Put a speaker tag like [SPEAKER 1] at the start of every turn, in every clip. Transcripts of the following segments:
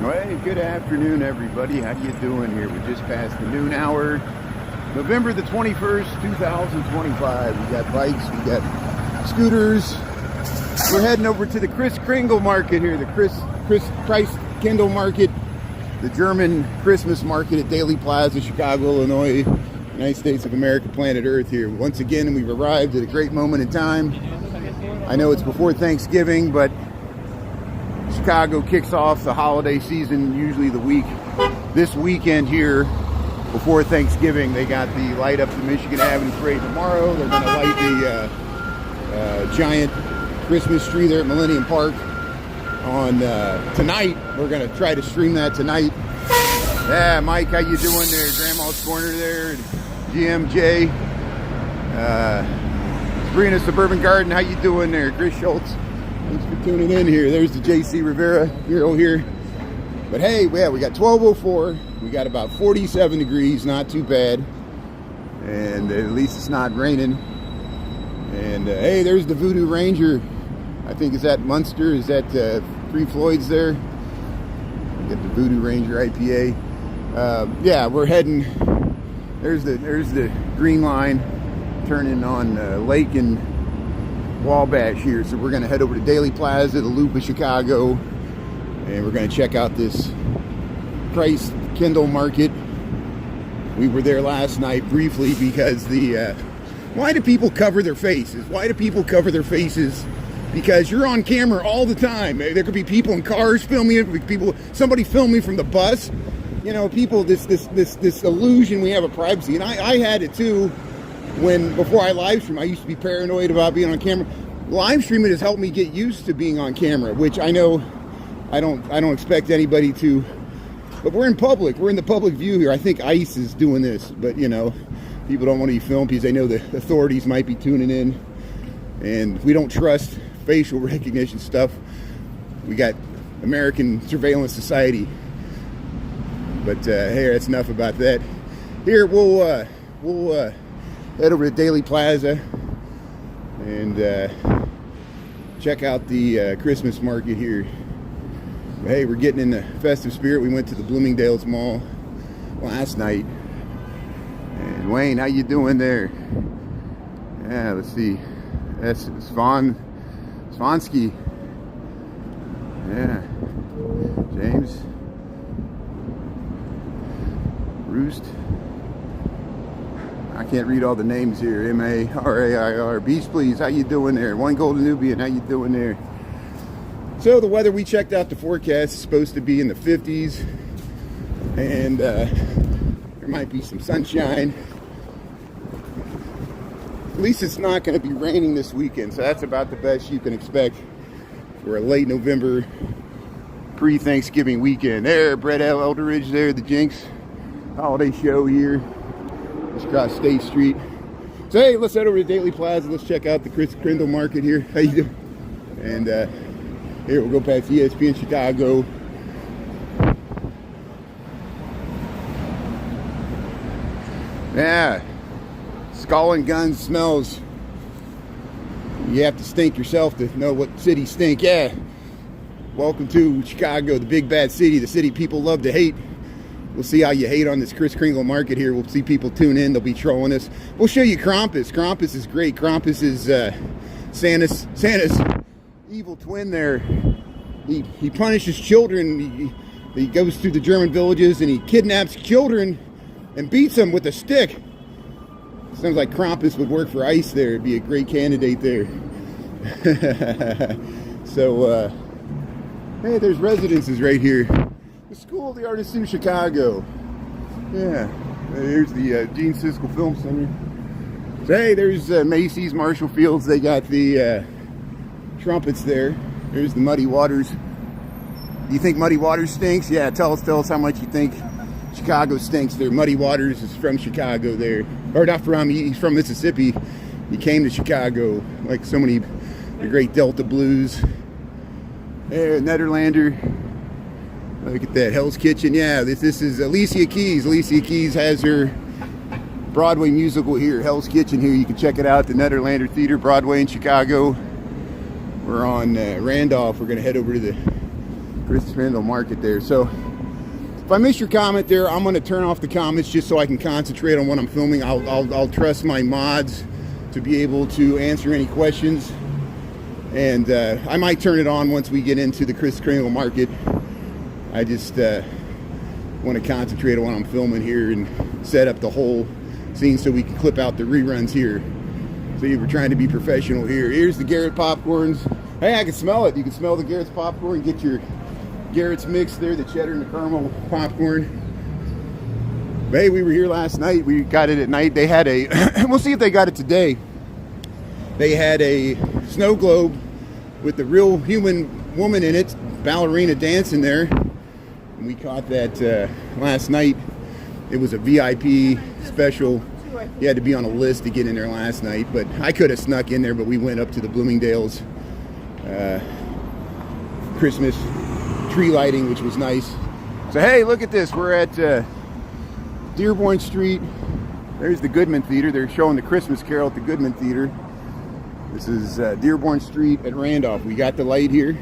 [SPEAKER 1] Hey, good afternoon, everybody. How you doing here? We just passed the noon hour, November the 21st, 2025. We got bikes, we got scooters. We're heading over to the Christkindl market here, the Christkindl market, the German Christmas market at Dayley, Plaza, Chicago, Illinois, United States of America, planet Earth here. Once again, we've arrived at a great moment in time. I know it's before Thanksgiving, but Chicago kicks off the holiday season usually this weekend here before Thanksgiving. They got the light up the Michigan Avenue parade tomorrow. They're going to light the giant Christmas tree there at Millennium Park on tonight. We're going to try to stream that tonight. Yeah, Mike, how you doing there? Grandma's Corner there, GMJ. Sabrina Suburban Garden, how you doing there? Chris Schultz. Thanks for tuning in here. There's the JC Rivera hero here. But hey, yeah, we got 1204. We got about 47 degrees, not too bad. And at least it's not raining. And hey, there's the Voodoo Ranger. I think is that Munster? Is that Free Floyd's there? Get the Voodoo Ranger IPA. Yeah, we're heading. There's the green line turning on Lake and Wabash here, so we're going to head over to Dayley Plaza, the Loop of Chicago, and we're going to check out this Christkindl market. We were there last night briefly because why do people cover their faces? Why do people cover their faces? Because you're on camera all the time. There could be people in cars filming it, somebody filming from the bus. You know, people, this illusion we have of privacy, and I had it too. Before I live stream, I used to be paranoid about being on camera. Live streaming has helped me get used to being on camera, which I know I don't expect anybody to. But we're in public. We're in the public view here. I think ICE is doing this, but you know, people don't want to be filmed because they know the authorities might be tuning in, and we don't trust facial recognition stuff. We got American surveillance society. But hey, that's enough about that. Here we'll head over to Dayley Plaza and check out the Christmas market here. But hey, we're getting in the festive spirit. We went to the Bloomingdale's Mall last night. And Wayne, how you doing there? Yeah, let's see. That's Svansky. Yeah. James. Roost. I can't read all the names here. M-A-R-A-I-R. Beach Please, how you doing there? One Golden Nubian, how you doing there? So the weather, we checked out the forecast, is supposed to be in the 50s. And there might be some sunshine. At least it's not going to be raining this weekend. So that's about the best you can expect for a late November pre-Thanksgiving weekend. There, Brett Eldridge there, the Jinx holiday show here. Just across State Street. So hey, let's head over to Dayley Plaza. Let's check out the Christkindl market here. How you doing? And here we'll go past ESPN Chicago. Yeah, Skull and Guns smells. You have to stink yourself to know what cities stink. Yeah, welcome to Chicago, the big bad city, the city people love to hate. We'll see how you hate on this Christkindl market here. We'll see people tune in. They'll be trolling us. We'll show you Krampus. Krampus is great. Krampus is Santa's evil twin there. He punishes children. He goes through the German villages and he kidnaps children and beats them with a stick. Sounds like Krampus would work for ICE there. It'd be a great candidate there. So, hey, there's residences right here. The School of the Arts in Chicago. Yeah, here's the Gene Siskel Film Center. So, hey, there's Macy's, Marshall Fields. They got the trumpets there. There's the Muddy Waters. Do you think Muddy Waters stinks? Yeah, tell us how much you think Chicago stinks there. Muddy Waters is from Chicago there. Or not from, he's from Mississippi. He came to Chicago, like so many, the great Delta Blues. There, Nederlander. Look at that, Hell's Kitchen. Yeah, this is Alicia Keys. Alicia Keys has her Broadway musical here, Hell's Kitchen here. You can check it out, the Nederlander Theater, Broadway in Chicago. We're on Randolph. We're going to head over to the Christkindl Market there. So if I miss your comment there, I'm going to turn off the comments just so I can concentrate on what I'm filming. I'll trust my mods to be able to answer any questions. And I might turn it on once we get into the Christkindl Market. I just want to concentrate on what I'm filming here and set up the whole scene so we can clip out the reruns here. So we're trying to be professional here. Here's the Garrett popcorns. Hey, I can smell it. You can smell the Garrett's popcorn. Get your Garrett's mix there, the cheddar and the caramel popcorn. But hey, we were here last night. We got it at night. They had a, we'll see if they got it today. They had a snow globe with the real human woman in it, ballerina dancing there. And we caught that last night. It was a VIP special. You had to be on a list to get in there last night, but I could have snuck in there, but we went up to the Bloomingdale's Christmas tree lighting, which was nice. So hey, look at this. We're at Dearborn Street. There's the Goodman Theater. They're showing the Christmas Carol at the Goodman Theater. This is Dearborn Street at Randolph. We got the light here.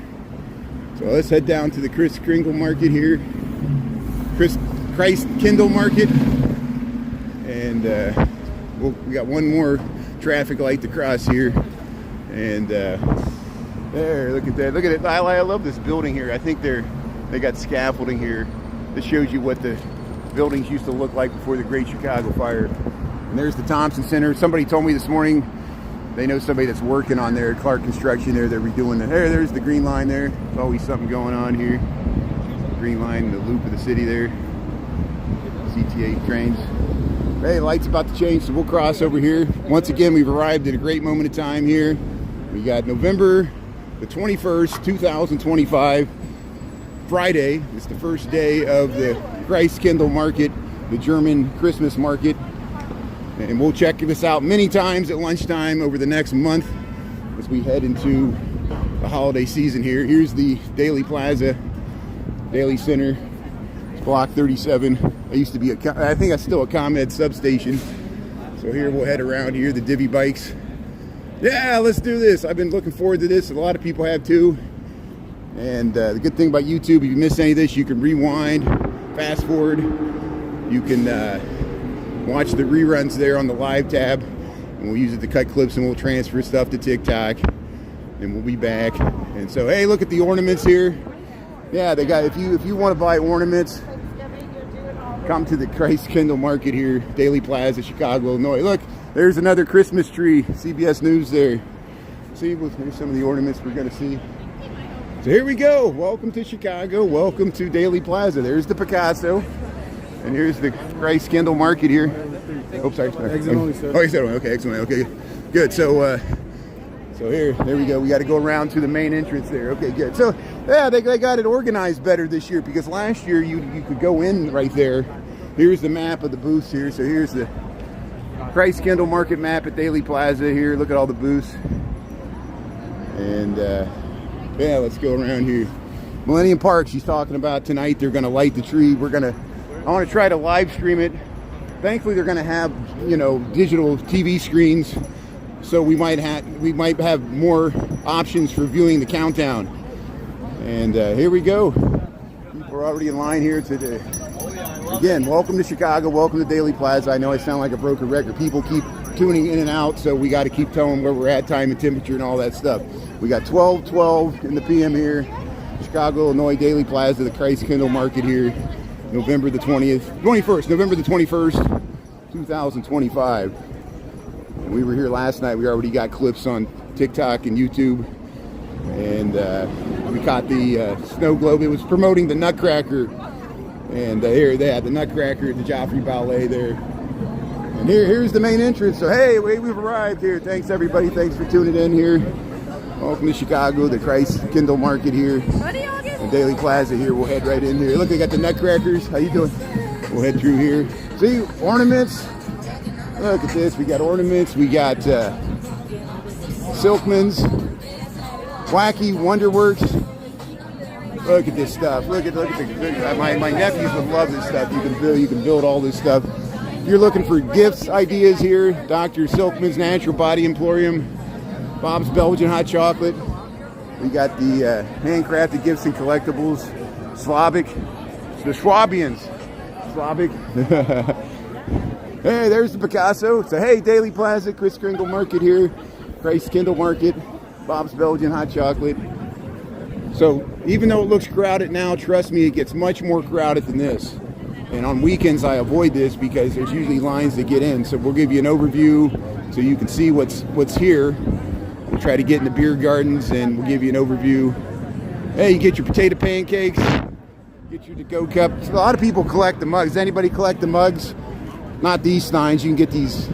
[SPEAKER 1] So let's head down to the Christkindl Market here. Christkindl Market. And we got one more traffic light to cross here. And there, look at that. Look at it. I love this building here. I think they got scaffolding here. This shows you what the buildings used to look like before the Great Chicago Fire. And there's the Thompson Center. Somebody told me this morning they know somebody that's working on there, Clark Construction there. They're redoing it. There's the green line there. There's always something going on here. Green line, the loop of the city there. CTA trains. Hey, light's about to change, so we'll cross over here. Once again, we've arrived at a great moment of time here. We got November the 21st, 2025, Friday. It's the first day of the Christkindl Market, the German Christmas market. And we'll check this out many times at lunchtime over the next month as we head into the holiday season here. Here's the Daley Plaza, Daley Center. It's block 37. I used to be I think that's still a ComEd substation. So here we'll head around here, the divvy bikes. Yeah, let's do this. I've been looking forward to this. A lot of people have too. And the good thing about YouTube, if you miss any of this, you can rewind, fast forward. You can watch the reruns there on the live tab. And we'll use it to cut clips and we'll transfer stuff to TikTok. And we'll be back. And so, hey, look at the ornaments here. Yeah, they got, if you want to buy ornaments, come to the Christkindl Market here, Daley Plaza, Chicago, Illinois. Look, there's another Christmas tree, CBS News there. See, here's some of the ornaments we're going to see. So here we go. Welcome to Chicago. Welcome to Daley Plaza. There's the Picasso. And here's the Christkindl Market here. Oops, sorry.
[SPEAKER 2] Exit only, sir.
[SPEAKER 1] Oh, exit only. Okay, exit only. Okay, good. So there we go. We got to go around to the main entrance there. Okay, good. So yeah, they got it organized better this year because last year you could go in right there. Here's the map of the booths here. So here's the Christkindl Market map at Daley Plaza here. Look at all the booths. And yeah, let's go around here. Millennium Park, she's talking about tonight. They're going to light the tree. I want to try to live stream it. Thankfully, they're going to have, digital TV screens. So we might have more options for viewing the countdown. And here we go. People are already in line here today. Again, welcome to Chicago. Welcome to Daley Plaza. I know I sound like a broken record. People keep tuning in and out, so we got to keep telling where we're at, time and temperature and all that stuff. We got 12:12 in the PM here. Chicago, Illinois, Daley Plaza, the Christkindl Market here. November the 21st, 2025. And we were here last night. We already got clips on TikTok and YouTube. And we caught the snow globe. It was promoting the Nutcracker. And here they had the Nutcracker, the Joffrey Ballet there. And here's the main entrance. So hey, we've arrived here. Thanks everybody. Thanks for tuning in here. Welcome to Chicago, the Christkindl Market here. And Daley Plaza here. We'll head right in here. Look, they got the Nutcrackers. How you doing? We'll head through here. See, ornaments. Look at this. We got ornaments. We got Silkman's, Wacky Wonderworks. Look at this stuff. Look at my nephews would love this stuff. You can build all this stuff. If you're looking for gifts ideas here, Dr. Silkman's Natural Body Emporium, Bob's Belgian Hot Chocolate. We got the handcrafted gifts and collectibles. Slavic. The Schwabians. Slavic. Hey, there's the Picasso. So, hey, Daily Plaza, Christkindl Market here. Christkindl Market. Bob's Belgian Hot Chocolate. So, even though it looks crowded now, trust me, it gets much more crowded than this. And on weekends, I avoid this because there's usually lines that get in. So, we'll give you an overview so you can see what's here. We'll try to get in the beer gardens and we'll give you an overview. Hey, you get your potato pancakes. Get your to-go cup. So a lot of people collect the mugs. Does anybody collect the mugs? Not these steins. You can get these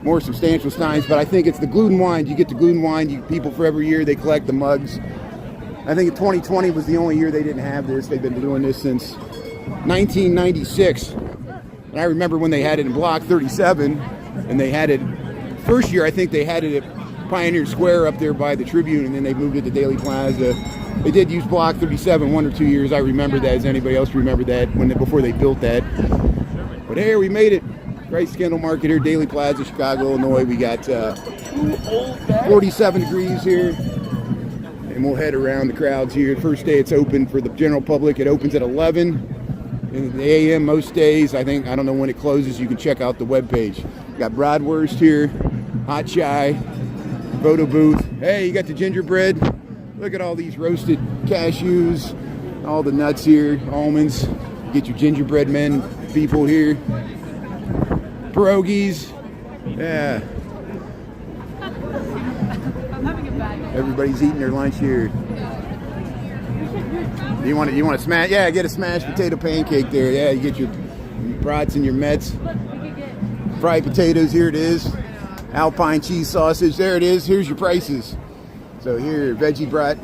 [SPEAKER 1] more substantial steins, but I think it's the gluten wine. You get the gluten wine. People for every year, they collect the mugs. I think 2020 was the only year they didn't have this. They've been doing this since 1996. And I remember when they had it in Block 37, and they had it, first year I think they had it at Pioneer Square up there by the Tribune, and then they moved it to Daily Plaza. They did use Block 37 1 or 2 years. I remember that. Does anybody else remember that before they built that? But here we made it. Christkindl Market here, Daily Plaza, Chicago, Illinois. We got 47 degrees here. And we'll head around the crowds here. First day it's open for the general public. It opens at 11 in the a.m. most days. I don't know when it closes. You can check out the webpage. Got bratwurst here, hot chai, photo booth. Hey, you got the gingerbread. Look at all these roasted cashews, all the nuts here, almonds. Get your gingerbread men people here. Pierogies. Yeah. Everybody's eating their lunch here. You want to smash? Yeah, get a smashed potato pancake there. Yeah, you get your brats and your Mets. Fried potatoes, here it is. Alpine cheese sausage, there it is. Here's your prices. So here, veggie brat,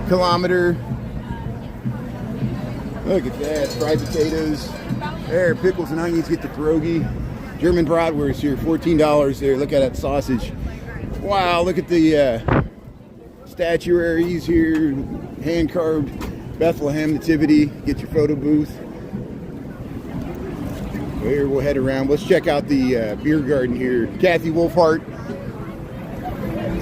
[SPEAKER 1] kilometer. Look at that, fried potatoes. There, pickles and onions, get the pierogi. German bratwurst here, $14 there. Look at that sausage. Wow, look at the statuaries here, hand-carved Bethlehem Nativity. Get your photo booth. So here, we'll head around. Let's check out the beer garden here. Kathy Wolfhart.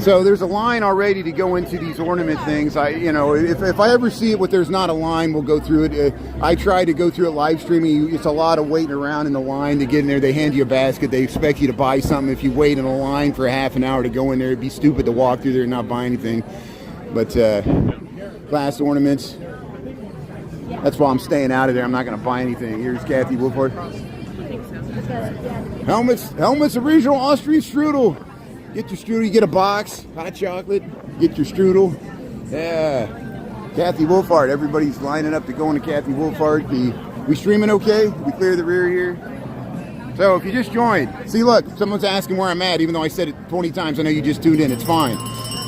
[SPEAKER 1] So there's a line already to go into these ornament things. If I ever see it where there's not a line, we'll go through it. I try to go through it live streaming. It's a lot of waiting around in the line to get in there. They hand you a basket. They expect you to buy something. If you wait in a line for half an hour to go in there, it'd be stupid to walk through there and not buy anything. But glass ornaments. That's why I'm staying out of there. I'm not going to buy anything. Here's Kathy Wolfhart. Helmets, original Austrian strudel. Get your strudel, you get a box, hot chocolate, get your strudel. Yeah. Kathy Wolfhart, everybody's lining up to go into Kathy Wolfhart. We streaming okay? We clear the rear here? So if you just joined, see look, someone's asking where I'm at, even though I said it 20 times, I know you just tuned in, it's fine.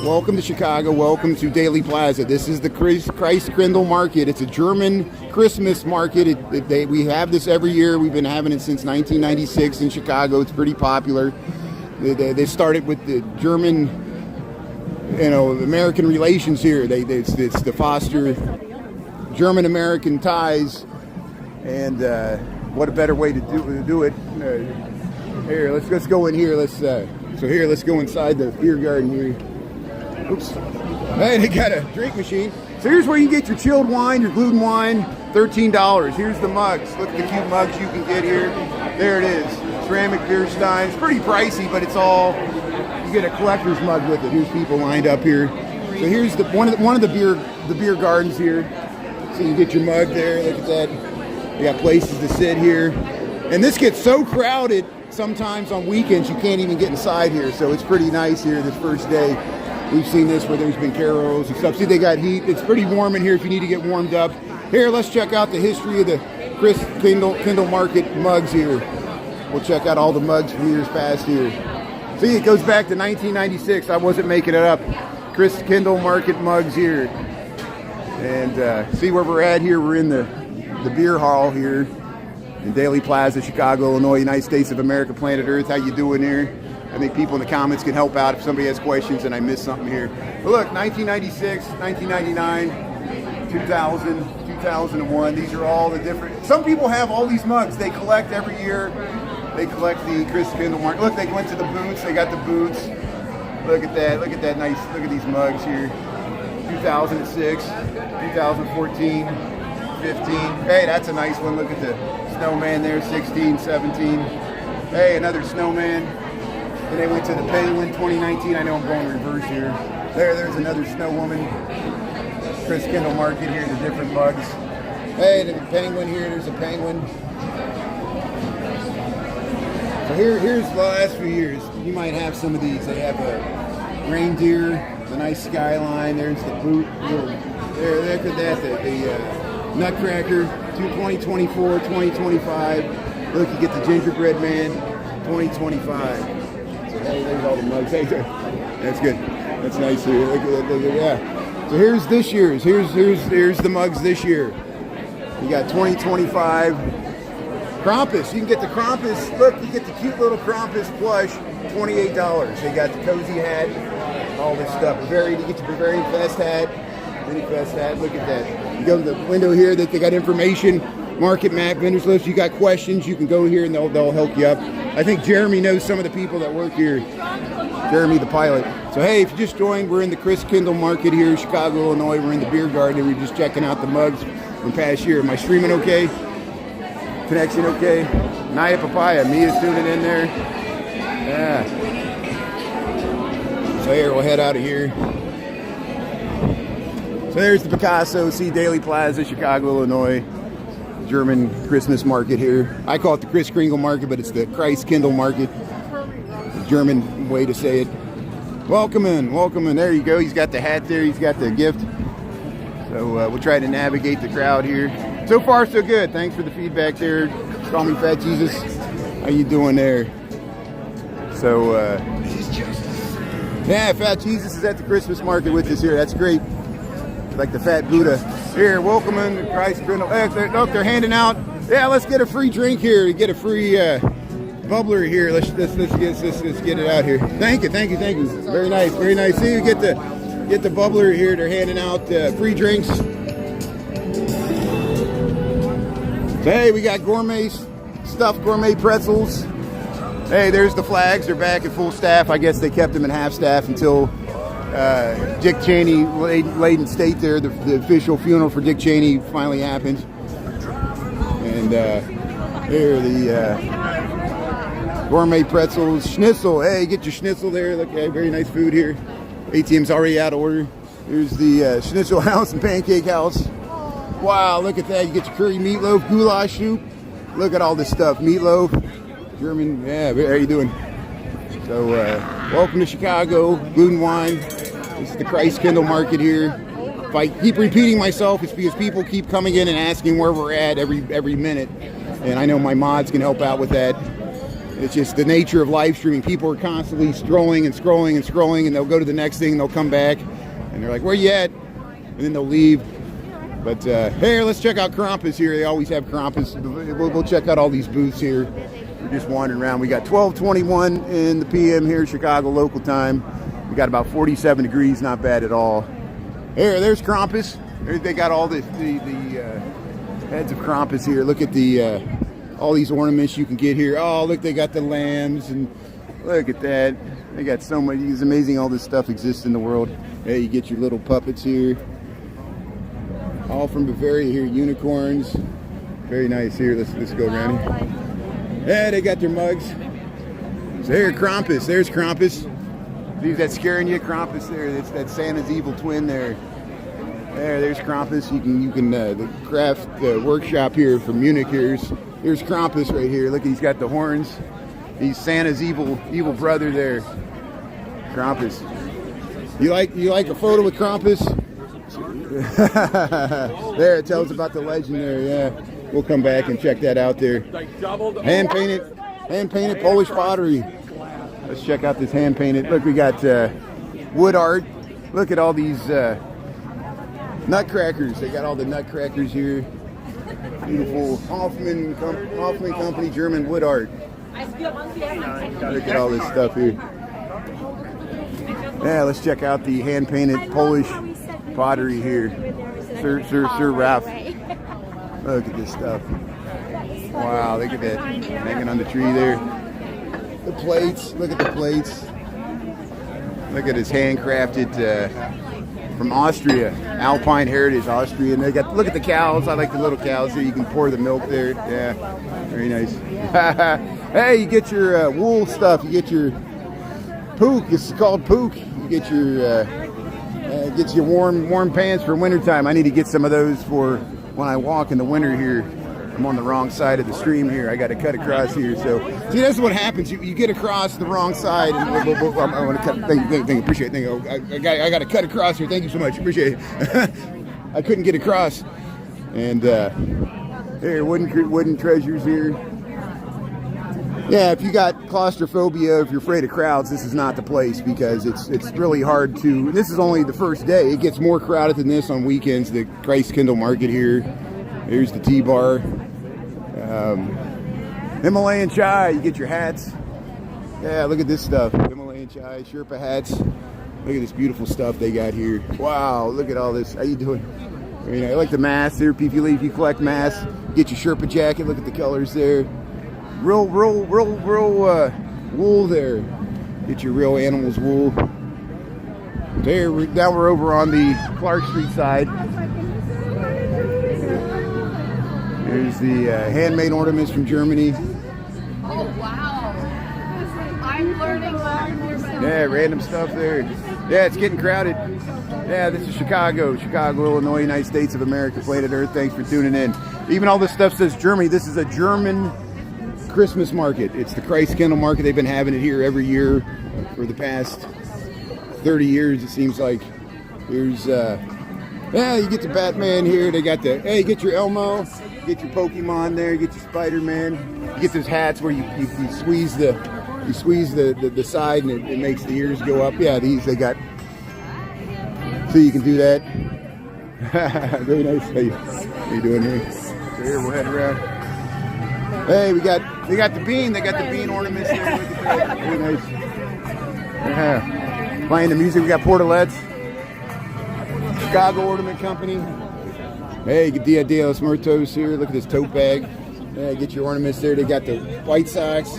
[SPEAKER 1] Welcome to Chicago, welcome to Daily Plaza. This is the Christkindl Market. It's a German Christmas market. We have this every year. We've been having it since 1996 in Chicago. It's pretty popular. They started with the German, American relations here. It's to foster German-American ties, and what a better way to do it. Here, let's go in here. Let's go inside the beer garden here. Oops. Hey, they got a drink machine. So here's where you can get your chilled wine, your gluten wine, $13. Here's the mugs. Look at the cute mugs you can get here. There it is. Ceramic beer stein. It's pretty pricey, but it's all, you get a collector's mug with it. Here's people lined up here. So here's one of the beer gardens here. So you get your mug there. Look at that. You got places to sit here. And this gets so crowded sometimes on weekends you can't even get inside here. So it's pretty nice here this first day. We've seen this where there's been carols and stuff. See, they got heat. It's pretty warm in here if you need to get warmed up. Here, let's check out the history of the Christkindl Market mugs here. We'll check out all the mugs from years past here. See, it goes back to 1996. I wasn't making it up. Christkindl Market mugs here. And see where we're at here. We're in the beer hall here in Daily Plaza, Chicago, Illinois, United States of America, planet Earth. How you doing here? I think people in the comments can help out if somebody has questions and I missed something here. But look, 1996, 1999, 2000, 2001. These are all the different. Some people have all these mugs. They collect every year. They collect the Christkindl Market. Look, they went to the boots. They got the boots. Look at that. Look at that nice. Look at these mugs here. 2006, 2014, 15. Hey, that's a nice one. Look at the snowman there. 16, 17. Hey, another snowman. And they went to the Penguin 2019. I know I'm going reverse here. There's another snow woman. Christkindl market here. The different mugs. Hey, the penguin here. There's a penguin. So here's the last few years. You might have some of these. They have a reindeer, the nice skyline. There's the boot. There, look at that. The Nutcracker, 2024, 2025. Look, you get the gingerbread man, 2025. So hey, there's all the mugs. Hey, that's good. That's nice here. Look, yeah. So here's this year's. Here's the mugs this year. You got 2025 Krampus. You can get the Krampus. Look, you get the cute little Krampus plush, $28. They got the cozy hat, all this stuff. You get your Bavarian Fest hat, Mini Fest hat. Look at that. You go to the window here that they got information, market map, vendors list. You got questions, you can go here and they'll help you up. I think Jeremy knows some of the people that work here. Jeremy, the pilot. So hey, if you just joined, we're in the Christkindl market here in Chicago, Illinois. We're in the beer garden. We're just checking out the mugs from past year. Am I streaming okay? Connection okay? Naya Papaya, Mia's tuning in there. Yeah. So here, we'll head out of here. So there's the Picasso, see Dayley Plaza, Chicago, Illinois. German Christmas market here. I call it the Christkindl market, but it's the Christkindl market. The German way to say it. Welcome in, welcome in. There you go. He's got the hat there. He's got the gift. So we'll try to navigate the crowd here. So far, so good. Thanks for the feedback there. Call me Fat Jesus. How you doing there? So, yeah, Fat Jesus is at the Christmas market with us here. That's great. Like the Fat Buddha. Here, welcome in to Christkindl. Look, they're handing out. Yeah, let's get a free drink here. Get a free bubbler here. Let's get it out here. Thank you. Very nice, very nice. See, you get the bubbler here. They're handing out free drinks. So, hey, we got gourmet stuffed gourmet pretzels. Hey, there's the flags. They're back at full staff. I guess they kept them at half staff until Dick Cheney laid in state there. The official funeral for Dick Cheney finally happened. And here are the gourmet pretzels. Schnitzel. Hey, get your schnitzel there. Look, hey, very nice food here. ATM's already out of order. Here's the schnitzel house and pancake house. Wow, look at that. You get your curry meatloaf, goulash soup. Look at all this stuff. Meatloaf, German. Yeah, how are you doing? So, welcome to Chicago, Gluten Wine. This is the Christkindl market here. If I keep repeating myself, it's because people keep coming in and asking where we're at every minute. And I know my mods can help out with that. It's just the nature of live streaming. People are constantly scrolling, and they'll go to the next thing, and they'll come back, and they're like, where you at? And then they'll leave. But here, let's check out Krampus here. They always have Krampus. We'll check out all these booths here. We're just wandering around. We got 12:21 in the PM here, Chicago local time. We got about 47 degrees, not bad at all. Here, there's Krampus. They got all the heads of Krampus here. Look at the all these ornaments you can get here. Oh, look, they got the lambs, and look at that. They got so much. It's amazing all this stuff exists in the world. Hey, you get your little puppets here. All from Bavaria here, unicorns. Very nice here. Let's go around here. Yeah, they got their mugs. So here, Krampus. There's Krampus. See that scaring you? Krampus there. That's Santa's evil twin there. There's Krampus. You can the craft workshop here from Munich here. There's Krampus right here. Look, he's got the horns. He's Santa's evil brother there. Krampus. You like a photo with Krampus? There, it tells about the legend there. Yeah, we'll come back and check that out there. Hand painted Polish pottery. Let's check out this hand painted. Look, we got wood art. Look at all these nutcrackers. They got all the nutcrackers here. Beautiful Hoffman Company German wood art. Look at all this stuff here. Yeah, let's check out the hand painted Polish pottery here. Sir Ralph. Look at this stuff. Wow, look at that. Hanging on the tree there. The plates. Look at the plates. Look at this handcrafted from Austria, Alpine Heritage, Austria. And they got, look at the cows. I like the little cows here. You can pour the milk there. Yeah, very nice. Hey, you get your wool stuff. You get your pook. It's called pook. You get your gets you warm pants for wintertime. I need to get some of those for when I walk in the winter here. I'm on the wrong side of the stream here. I got to cut across here. So, see, that's what happens. You get across the wrong side. And I want to cut. Thank you. Appreciate it. Thank you. I got to cut across here. Thank you so much. Appreciate it. I couldn't get across. And there, wooden treasures here. Yeah, if you got claustrophobia, if you're afraid of crowds, this is not the place because it's really hard to. This is only the first day. It gets more crowded than this on weekends. The Christkindl market here. Here's the T-bar. Himalayan chai. You get your hats. Yeah, look at this stuff. Himalayan chai, Sherpa hats. Look at this beautiful stuff they got here. Wow, look at all this. How you doing? I like the masks here. If you collect masks, get your Sherpa jacket. Look at the colors there. Real wool there. Get your real animals wool. There, now we're over on the Clark Street side. There's the handmade ornaments from Germany.
[SPEAKER 2] Oh, wow. I'm learning more.
[SPEAKER 1] Yeah, random stuff there. Yeah, it's getting crowded. Yeah, this is Chicago, Illinois, United States of America, planet Earth. Thanks for tuning in. Even all this stuff says Germany. This is a German Christmas market. It's the Christkindl market. They've been having it here every year for the past 30 years, it seems like. Here's, yeah, you get the Batman here. They got the, hey, get your Elmo. Get your Pokemon there, get your Spider-Man. You get those hats where you squeeze the side and it makes the ears go up. Yeah, these they got. So you can do that. Very nice. How you doing here? So here we'll head around. Hey, they got the bean. They got the bean ornaments there. Very nice. Yeah. Playing the music. We got Portalettes. Chicago Ornament Company. Hey, Dia de los Muertos here. Look at this tote bag. Yeah, get your ornaments there. They got the White Sox.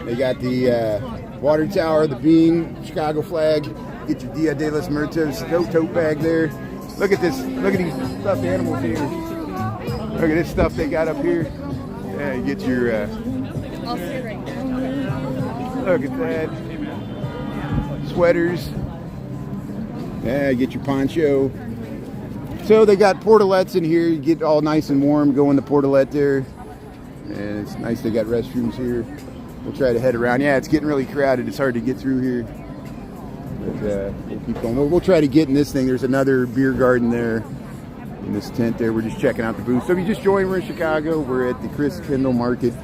[SPEAKER 1] They got the water tower, the bean, Chicago flag. Get your Dia de los Muertos tote bag there. Look at this. Look at these stuffed animals here. Look at this stuff they got up here. Yeah, you get your.
[SPEAKER 2] I'll sit right there.
[SPEAKER 1] Look at that. Sweaters. Yeah, get your poncho. So they got portalettes in here. You get all nice and warm. Go in the portalette there. And it's nice they got restrooms here. We'll try to head around. Yeah, it's getting really crowded. It's hard to get through here. But we'll keep going. We'll try to get in this thing. There's another beer garden there in this tent there. We're just checking out the booth. So if you just joined, we're in Chicago. We're at the Christkindl Market,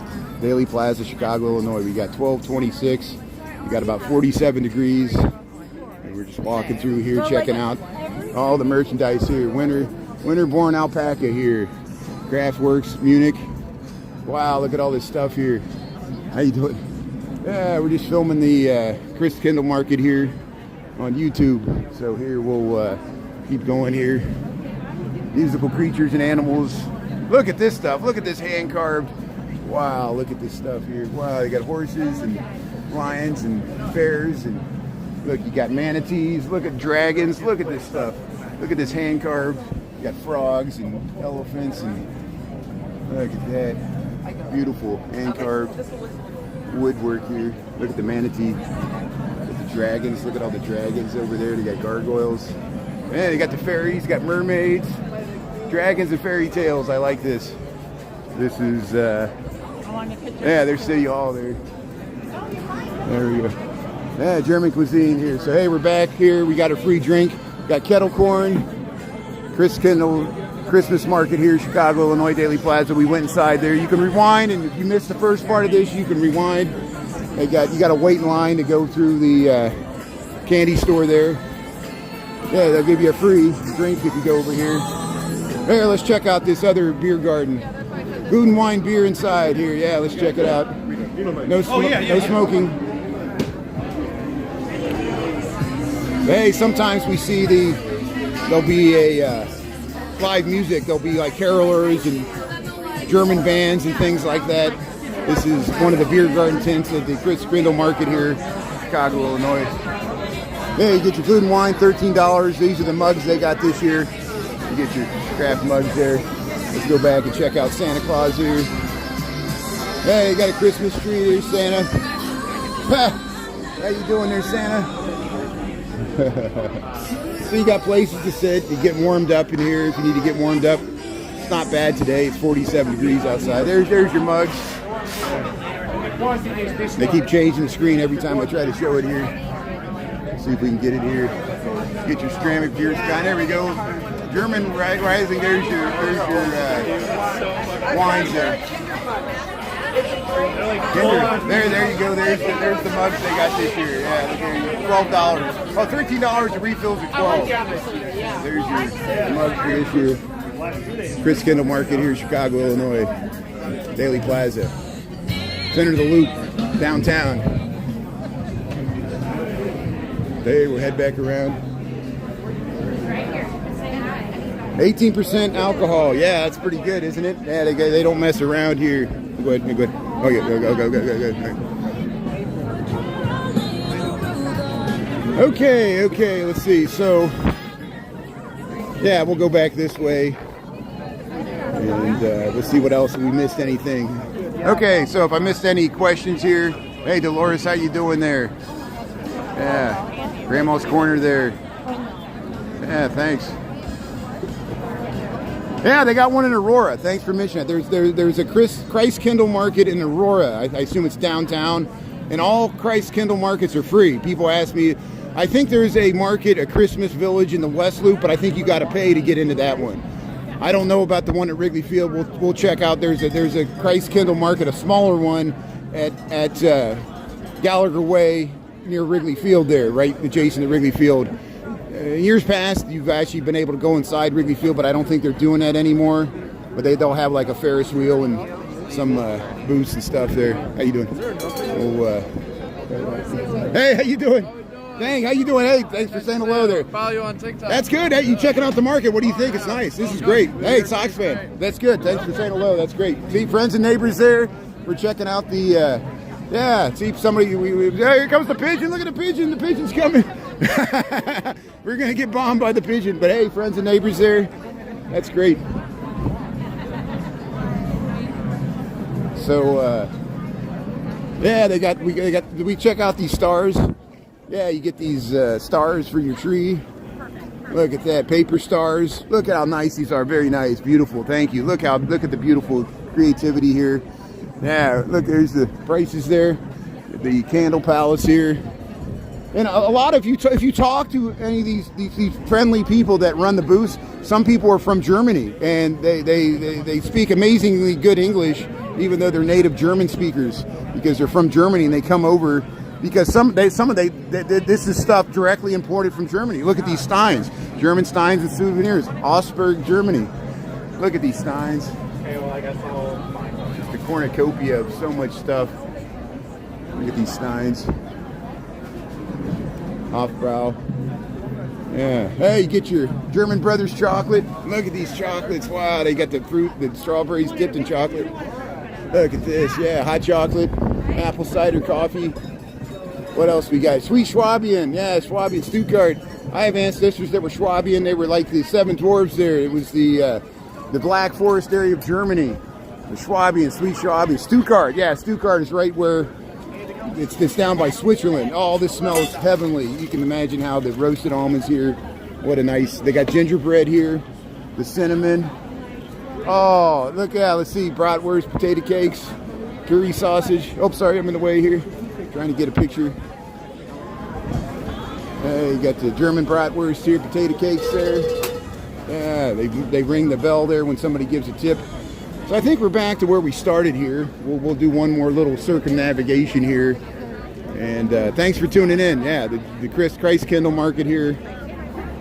[SPEAKER 1] Daley Plaza, Chicago, Illinois. We got 1226. We got about 47 degrees. And we're just walking through here, checking out all the merchandise here. Winter-born alpaca here. Craftworks, Munich. Wow, look at all this stuff here. How you doing? Yeah, we're just filming the Christkindl Market here on YouTube. So here we'll keep going here. Musical creatures and animals. Look at this stuff. Look at this hand-carved. Wow, look at this stuff here. Wow, you got horses and lions and bears and look, you got manatees. Look at dragons. Look at this stuff. Look at this hand carved. You got frogs and elephants and look at that. Beautiful hand carved woodwork here. Look at the manatee. Look at the dragons. Look at all the dragons over there. They got gargoyles. Man, they got the fairies. Got mermaids. Dragons and fairy tales. I like this. This is yeah, there's City Hall there. There we go. Yeah, German cuisine here. So hey, we're back here. We got a free drink. Got kettle corn. Christkindl Christmas market here, Chicago, Illinois, Daley Plaza. We went inside there. You can rewind, and if you missed the first part of this, you can rewind. You got to wait in line to go through the candy store there. Yeah, they'll give you a free drink if you go over here. Here, let's check out this other beer garden. Food and wine beer inside here. Yeah, let's check it out. No smoking. Hey, sometimes we see there'll be a live music. There'll be like carolers and German bands and things like that. This is one of the beer garden tents at the Christkindl Market here, Chicago, Illinois. Yeah, you get your food and wine, $13. These are the mugs they got this year. You get your craft mugs there. Let's go back and check out Santa Claus here. Hey, you got a Christmas tree there, Santa. How you doing there, Santa? So you got places to sit. You get warmed up in here if you need to get warmed up. It's not bad today. It's 47 degrees outside. There's your mugs. They keep changing the screen every time I try to show it here. Let's see if we can get it here. Get your ceramic beer stein. There we go. German rising. There's your wines there. There you go. There's the mugs they got this year. Yeah, look here. $12. Oh, $13. The refills are $12. There's your mugs for this year. Christkindl Market here in Chicago, Illinois. Dayley Plaza. Center of the Loop, downtown. Hey, we'll head back around. 18% alcohol. Yeah, that's pretty good, isn't it? Yeah, they don't mess around here. Go ahead, go ahead. Oh, yeah, go. Okay, let's see. So, yeah, we'll go back this way. And we'll see what else, if we missed anything. Okay, so if I missed any questions here, hey, Dolores, how you doing there? Yeah, Grandma's Corner there. Yeah, thanks. Yeah, they got one in Aurora. Thanks for mentioning it. There's a Christkindl Market in Aurora. I assume it's downtown, and all Christkindl markets are free. People ask me, I think there's a market, a Christmas Village in the West Loop, but I think you got to pay to get into that one. I don't know about the one at Wrigley Field. We'll check out. There's a Christkindl Market, a smaller one at Gallagher Way near Wrigley Field there, right adjacent to Wrigley Field. Years past, you've actually been able to go inside Wrigley Field, but I don't think they're doing that anymore. But they'll have like a Ferris wheel and some booths and stuff there. How you doing? Hey, how you doing? Dang, how you doing? Hey, thanks for saying hello there.
[SPEAKER 3] Follow you on TikTok.
[SPEAKER 1] That's good. Hey, you checking out the market? What do you think? It's nice. This is great. Hey, Sox fan. That's good. Thanks for saying hello. That's great. See, friends and neighbors there. We're checking out the. See somebody. Here comes the pigeon. Look at the pigeon. The pigeon's coming. We're gonna get bombed by the pigeon. But hey, friends and neighbors there. That's great. So we check out these stars. Yeah, you get these stars for your tree. Look at that, paper stars. Look at how nice these are. Very nice, beautiful. Thank you. Look at the beautiful creativity here. Yeah, look, there's the prices there. The candle palace here. And a lot of if you talk to any of these friendly people that run the booths, some people are from Germany and they speak amazingly good English, even though they're native German speakers, because they're from Germany and they come over. Because this is stuff directly imported from Germany. Look at these steins, German steins and souvenirs, Augsburg, Germany. Look at these steins. Just a cornucopia of so much stuff. Look at these steins. Hofbrau. Yeah. Hey, you get your German Brothers chocolate. Look at these chocolates. Wow, they got the fruit, the strawberries dipped in chocolate. Look at this. Yeah, hot chocolate, apple cider coffee. What else we got? Sweet Schwabian. Yeah, Schwabian, Stuttgart. I have ancestors that were Schwabian. They were like the seven dwarves there. It was the Black Forest area of Germany. The Schwabian, Sweet Schwabian. Stuttgart. Yeah, Stuttgart is right where it's down by Switzerland. Oh, this smells heavenly. You can imagine how the roasted almonds here. What a nice. They got gingerbread here. The cinnamon. Oh, look at. Let's see. Bratwurst, potato cakes, curry sausage. Oh, sorry, I'm in the way here. Trying to get a picture. You got the German bratwurst here, potato cakes there. Yeah, they ring the bell there when somebody gives a tip. So I think we're back to where we started here. We'll do one more little circumnavigation here. And thanks for tuning in. Yeah, the Christkindl Market here.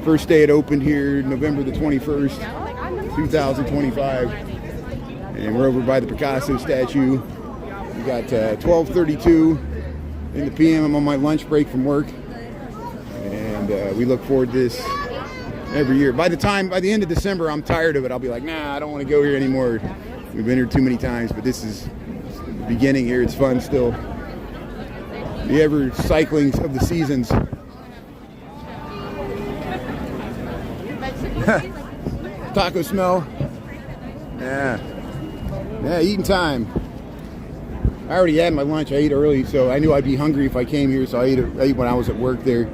[SPEAKER 1] First day it opened here, November the 21st, 2025. And we're over by the Picasso statue. We got 12:32 in the PM. I'm on my lunch break from work. And we look forward to this every year. By the end of December, I'm tired of it. I'll be like, nah, I don't want to go here anymore. We've been here too many times, but this is the beginning here. It's fun still. The ever cyclings of the seasons. Taco smell. Yeah. Yeah, eating time. I already had my lunch. I ate early, so I knew I'd be hungry if I came here, so I ate when I was at work there.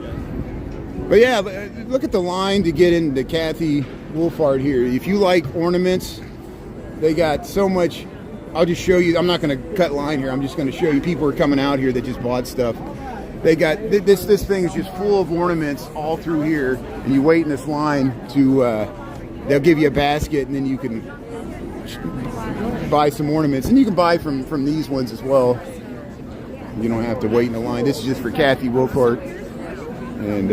[SPEAKER 1] But yeah, look at the line to get into Kathy Wolfhard here. If you like ornaments, they got so much. I'll just show you. I'm not going to cut line here. I'm just going to show you. People are coming out here that just bought stuff. They got this thing is just full of ornaments all through here, and you wait in this line to. They'll give you a basket, and then you can buy some ornaments, and you can buy from these ones as well. You don't have to wait in the line. This is just for Kathy Wolfhard, and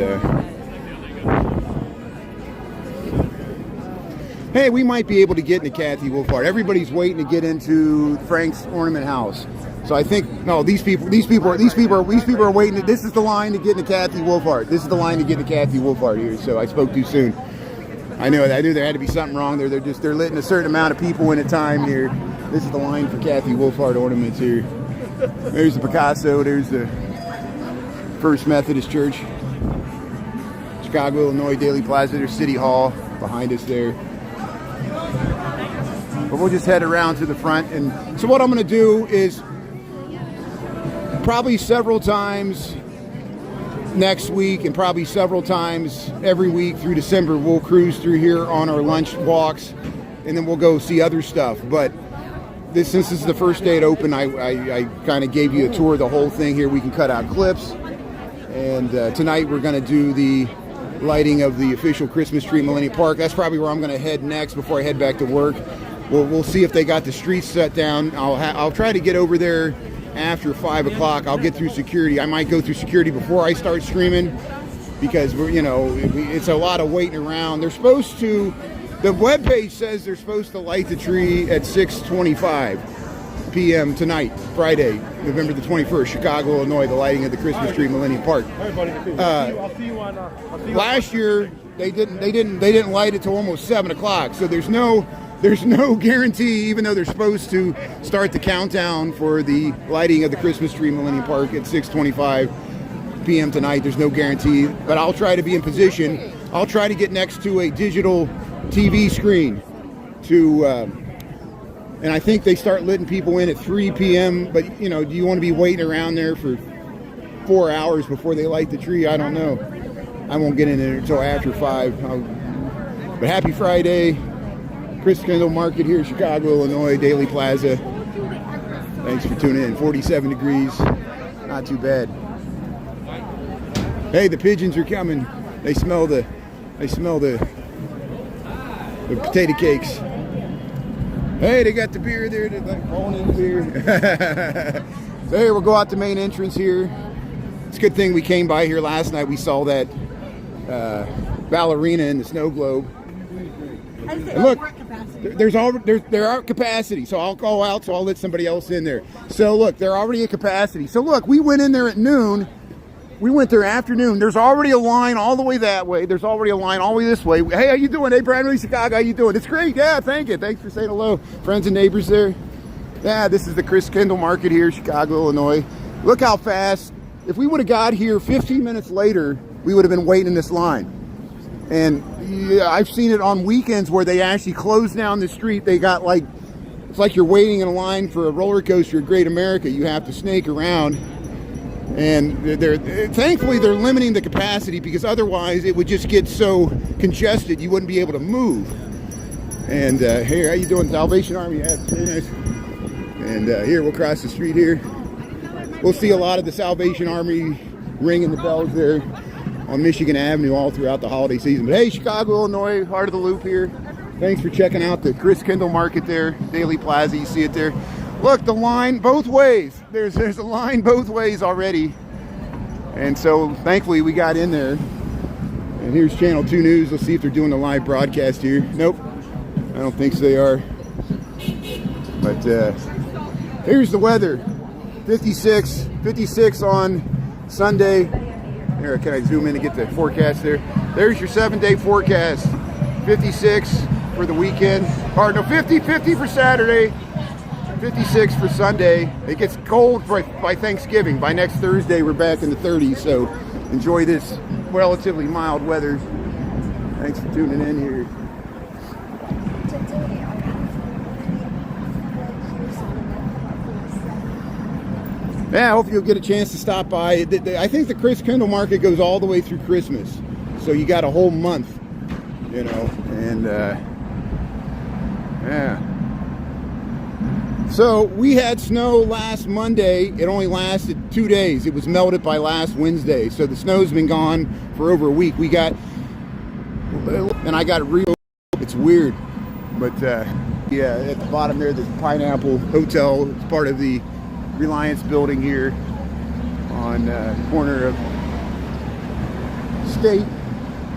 [SPEAKER 1] hey, we might be able to get into Kathy Wolfhard. Everybody's waiting to get into Frank's Ornament House. So I think no, these people are waiting. This is the line to get into Kathy Wolfhard. This is the line to get into Kathy Wolfhard here. So I spoke too soon. I knew there had to be something wrong there. They're letting a certain amount of people in at a time here. This is the line for Kathy Wolfhard ornaments here. There's the Picasso. There's the First Methodist Church, Chicago, Illinois, Daley Plaza. There's City Hall behind us there. But we'll just head around to the front. And so what I'm going to do is probably several times next week and probably several times every week through December, we'll cruise through here on our lunch walks, and then we'll go see other stuff. But since this is the first day it opened, I kind of gave you a tour of the whole thing here. We can cut out clips. And tonight we're going to do the lighting of the official Christmas tree in Millennium Park. That's probably where I'm going to head next before I head back to work. We'll see if they got the streets set down. I'll try to get over there after 5 o'clock. I'll get through security. I might go through security before I start streaming because it's a lot of waiting around. They're supposed to. The webpage says they're supposed to light the tree at 6:25 p.m. tonight, Friday, November the 21st, Chicago, Illinois. The lighting of the Christmas tree in Millennium Park.
[SPEAKER 3] I'll see you on.
[SPEAKER 1] Last year they didn't light it till almost 7 o'clock. So there's no guarantee, even though they're supposed to start the countdown for the lighting of the Christmas tree in Millennium Park at 6:25 p.m. tonight. There's no guarantee, but I'll try to be in position. I'll try to get next to a digital TV screen and I think they start letting people in at 3 p.m. But do you want to be waiting around there for 4 hours before they light the tree? I don't know. I won't get in there until after 5. But happy Friday. Christkindl Market here, Chicago, Illinois, Daley Plaza. Thanks for tuning in. 47 degrees. Not too bad. Hey, the pigeons are coming. They smell the potato cakes. Hey, they got the beer there. They're like rolling in the beer. So here, we'll go out the main entrance here. It's a good thing we came by here last night. We saw that ballerina in the snow globe. And look, there are capacity. So I'll go out, so I'll let somebody else in there. So look, they're already at capacity. So look, we went in there at noon. We went there afternoon. There's already a line all the way that way. There's already a line all the way this way. Hey, how you doing? Hey, Brad, Chicago, how you doing? It's great. Yeah, thank you. Thanks for saying hello. Friends and neighbors there. Yeah, this is the Christkindl Market here, Chicago, Illinois. Look how fast. If we would have got here 15 minutes later, we would have been waiting in this line. And yeah, I've seen it on weekends where they actually close down the street. They got it's like you're waiting in a line for a roller coaster at Great America. You have to snake around. And thankfully they're limiting the capacity because otherwise it would just get so congested you wouldn't be able to move. And here, how you doing, Salvation Army? Yeah, very nice. And here, we'll cross the street here. We'll see a lot of the Salvation Army ringing the bells there on Michigan Avenue all throughout the holiday season. But hey, Chicago, Illinois, heart of the loop here. Thanks for checking out the Christkindl Market there, Daley Plaza. You see it there. Look, the line both ways. There's a line both ways already. And so thankfully we got in there. And here's Channel 2 News. Let's see if they're doing the live broadcast here. Nope, I don't think so they are. But here's the weather. 56 on Sunday. Here, can I zoom in and get the forecast there? There's your 7-day forecast. 56 for the weekend. Or no, 50 for Saturday. 56 for Sunday. It gets cold by Thanksgiving. By next Thursday, we're back in the 30s. So enjoy this relatively mild weather. Thanks for tuning in here. Yeah, I hope you'll get a chance to stop by. I think the Christkindl market goes all the way through Christmas. So you got a whole month, you know, and yeah. So we had snow last Monday. It only lasted 2 days. It was melted by last Wednesday. So the snow's been gone for over a week. And I got real, it's weird. But yeah, at the bottom there, there's Pineapple Hotel. It's part of the Reliance building here on corner of State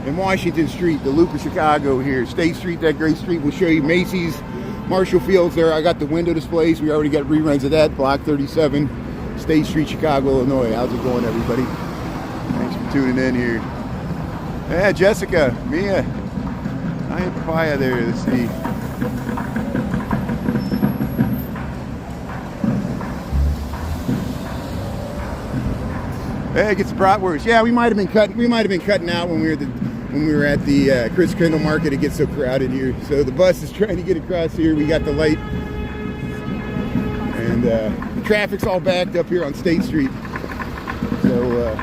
[SPEAKER 1] and Washington Street, the loop of Chicago here. State Street, that great street. We'll show you Macy's, Marshall Field's there. I got the window displays. We already got reruns of that. Block 37, State Street, Chicago, Illinois. How's it going, everybody? Thanks for tuning in here. Yeah, Jessica, Mia, I am Papaya there. Let's see. Hey, get some bratwurst. Yeah, we might have been cutting out when we were at the Christkindl market. It gets so crowded here. So the bus is trying to get across here. We got the light, and the traffic's all backed up here on State Street. So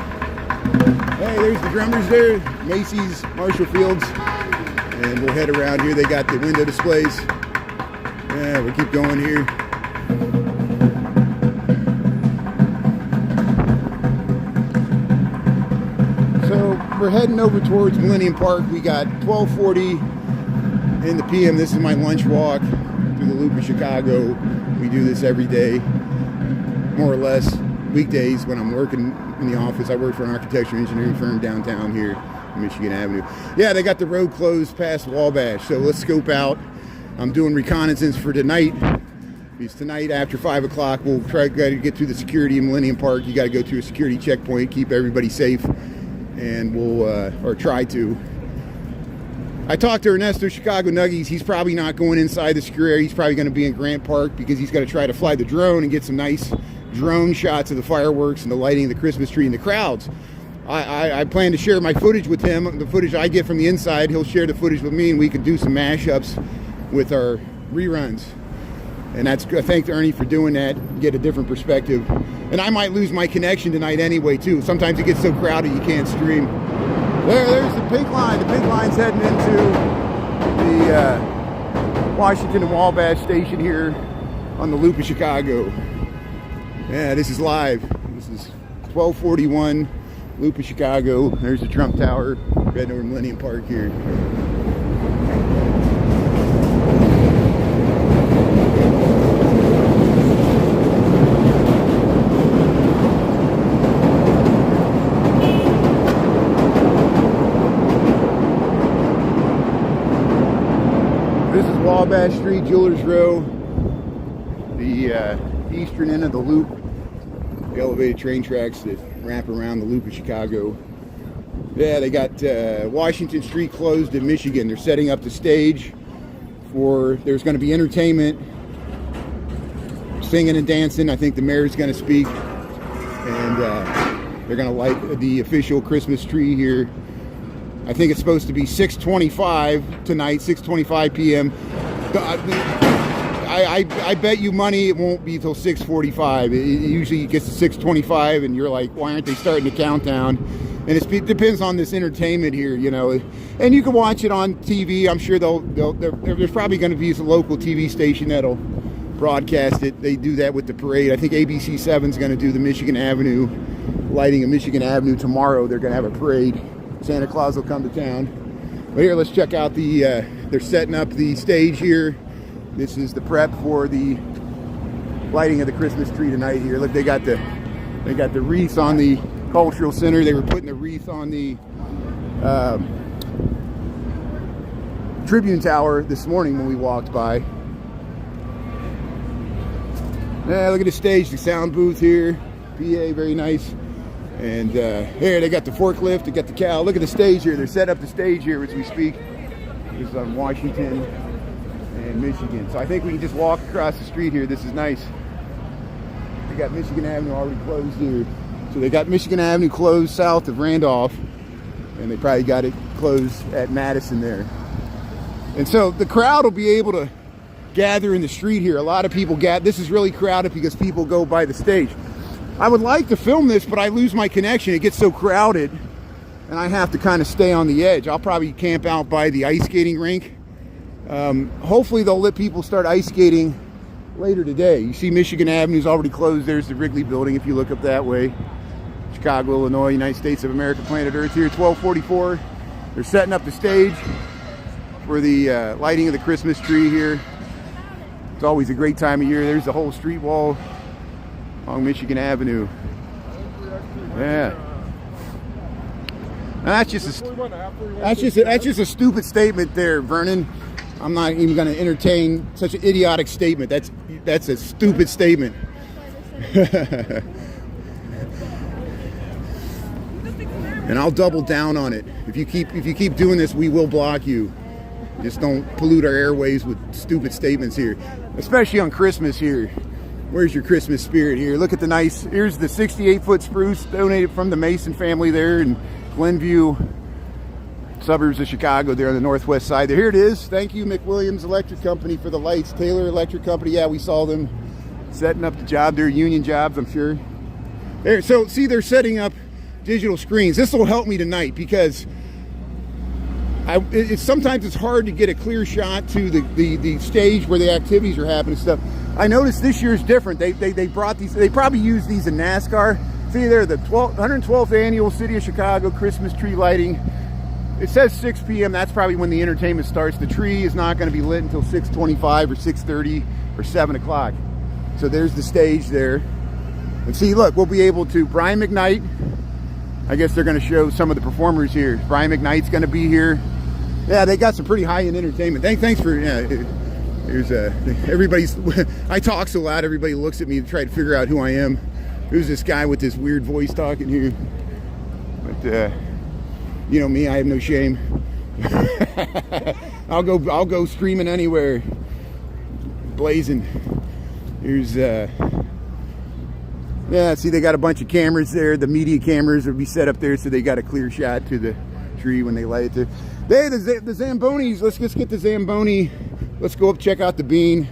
[SPEAKER 1] hey, there's the drummers there, Macy's, Marshall Field's, and we'll head around here. They got the window displays. Yeah, we'll keep going here. We're heading over towards Millennium Park. We got 12:40 in the PM. This is my lunch walk through the loop of Chicago. We do this every day, more or less. Weekdays when I'm working in the office. I work for an architecture engineering firm downtown here on Michigan Avenue. Yeah, they got the road closed past Wabash, so let's scope out. I'm doing reconnaissance for tonight. Because tonight after 5 o'clock, we'll try to get through the security in Millennium Park. You got to go through a security checkpoint, keep everybody safe. And we'll, or try to. I talked to Ernesto, Chicago Nuggies. He's probably not going inside the secure area. He's probably going to be in Grant Park because he's got to try to fly the drone and get some nice drone shots of the fireworks and the lighting of the Christmas tree and the crowds. I plan to share my footage with him. The footage I get from the inside, he'll share the footage with me, and we can do some mashups with our reruns. And that's good. Thanks to Ernie for doing that. Get a different perspective. And I might lose my connection tonight anyway, too. Sometimes it gets so crowded you can't stream. There's the pink line. The pink line's heading into the Washington and Wabash station here on the loop of Chicago. Yeah, this is live. This is 1241 loop of Chicago. There's the Trump Tower. Heading over Millennium Park here. Wabash Street, Jewelers Row, the eastern end of the loop, the elevated train tracks that wrap around the loop of Chicago. Yeah, they got Washington Street closed in Michigan. They're setting up the stage for, there's going to be entertainment, singing and dancing. I think the mayor's going to speak, and they're going to light the official Christmas tree here. I think it's supposed to be 6:25 tonight, 6:25 p.m. I bet you money it won't be till 6:45. It usually gets to 6:25, and you're like, why aren't they starting the countdown? And it depends on this entertainment here, you know. And you can watch it on TV. I'm sure there's probably going to be a local TV station that'll broadcast it. They do that with the parade. I think ABC 7 is going to do the Michigan Avenue, lighting of Michigan Avenue tomorrow. They're going to have a parade. Santa Claus will come to town. But here, let's check out the, they're setting up the stage here. This is the prep for the lighting of the Christmas tree tonight here. Look, they got the wreath on the Cultural Center. They were putting the wreath on the Tribune Tower this morning when we walked by. Yeah, look at the stage, the sound booth here. PA, very nice. And here they got the forklift, they got the cow. Look at the stage here. They're set up the stage here as we speak. This is on Washington and Michigan. So I think we can just walk across the street here. This is nice. They got Michigan Avenue already closed here. So they got Michigan Avenue closed south of Randolph. And they probably got it closed at Madison there. And so the crowd will be able to gather in the street here. A lot of people this is really crowded because people go by the stage. I would like to film this, but I lose my connection. It gets so crowded and I have to kind of stay on the edge. I'll probably camp out by the ice skating rink. Hopefully they'll let people start ice skating later today. You see Michigan Avenue's already closed. There's the Wrigley building if you look up that way. Chicago, Illinois, United States of America, planet Earth here, 1244. They're setting up the stage for the lighting of the Christmas tree here. It's always a great time of year. There's the whole street wall along Michigan Avenue. Yeah. And that's just a stupid statement there, Vernon. I'm not even going to entertain such an idiotic statement. That's a stupid statement. And I'll double down on it. If you keep doing this, we will block you. Just don't pollute our airways with stupid statements here, especially on Christmas here. Where's your Christmas spirit here? Look at the here's the 68-foot spruce donated from the Mason family there in Glenview, suburbs of Chicago there on the northwest side there. Here it is. Thank you, McWilliams Electric Company, for the lights. Taylor Electric Company, yeah, we saw them setting up the job. They're union jobs, I'm sure. There, so see, they're setting up digital screens. This will help me tonight because sometimes it's hard to get a clear shot to the stage where the activities are happening and stuff. I noticed this year's different. They brought these. They probably use these in NASCAR. See there, the 112th annual City of Chicago Christmas tree lighting. It says 6 p.m. That's probably when the entertainment starts. The tree is not going to be lit until 6:25 or 6:30 or 7 o'clock. So there's the stage there. And see, look, we'll be able to. Brian McKnight. I guess they're going to show some of the performers here. Brian McKnight's going to be here. Yeah, they got some pretty high-end entertainment. Thanks for, there's everybody's, I talk so loud, everybody looks at me to try to figure out who I am. Who's this guy with this weird voice talking here? But, you know me, I have no shame. I'll go streaming anywhere. Blazing. Here's, yeah, see, they got a bunch of cameras there. The media cameras will be set up there, so they got a clear shot to the tree when they light it there. Hey, the Zambonis. Let's just get the Zamboni. Let's go up, check out the bean,